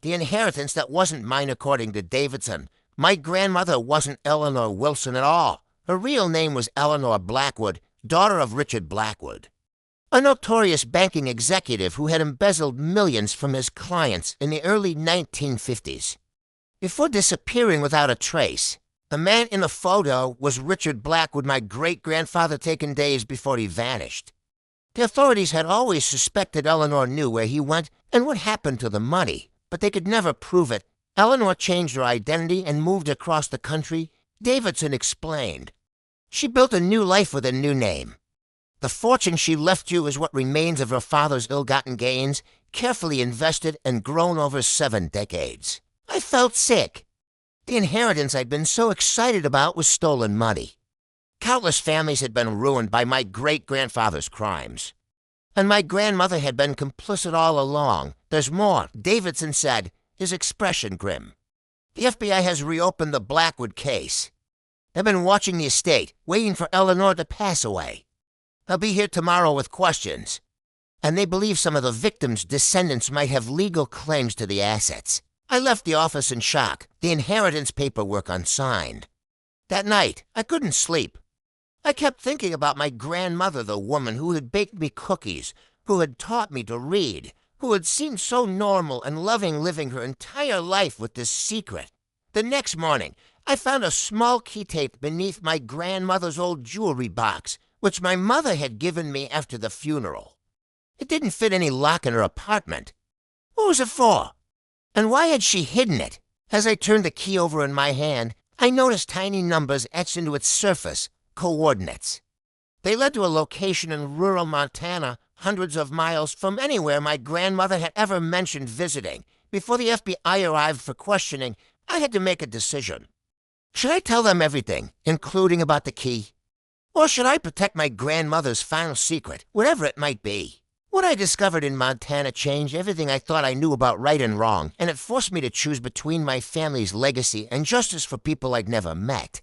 The inheritance that wasn't mine according to Davidson. My grandmother wasn't Eleanor Wilson at all. Her real name was Eleanor Blackwood, daughter of Richard Blackwood, a notorious banking executive who had embezzled millions from his clients in the early 1950s. Before disappearing without a trace, the man in the photo was Richard Blackwood, my great-grandfather, taken days before he vanished. The authorities had always suspected Eleanor knew where he went and what happened to the money, but they could never prove it. Eleanor changed her identity and moved across the country, Davidson explained. She built a new life with a new name. The fortune she left you is what remains of her father's ill-gotten gains, carefully invested and grown over 7 decades. I felt sick. The inheritance I'd been so excited about was stolen money. Countless families had been ruined by my great-grandfather's crimes. And my grandmother had been complicit all along. There's more, Davidson said, his expression grim. The FBI has reopened the Blackwood case. They've been watching the estate, waiting for Eleanor to pass away. They'll be here tomorrow with questions. And they believe some of the victims' descendants might have legal claims to the assets. I left the office in shock, the inheritance paperwork unsigned. That night, I couldn't sleep. I kept thinking about my grandmother, the woman who had baked me cookies, who had taught me to read, who had seemed so normal and loving living her entire life with this secret. The next morning, I found a small key tape beneath my grandmother's old jewelry box, which my mother had given me after the funeral. It didn't fit any lock in her apartment. What was it for? And why had she hidden it? As I turned the key over in my hand, I noticed tiny numbers etched into its surface, coordinates. They led to a location in rural Montana, hundreds of miles from anywhere my grandmother had ever mentioned visiting. Before the FBI arrived for questioning, I had to make a decision. Should I tell them everything, including about the key? Or should I protect my grandmother's final secret, whatever it might be? What I discovered in Montana changed everything I thought I knew about right and wrong, and it forced me to choose between my family's legacy and justice for people I'd never met.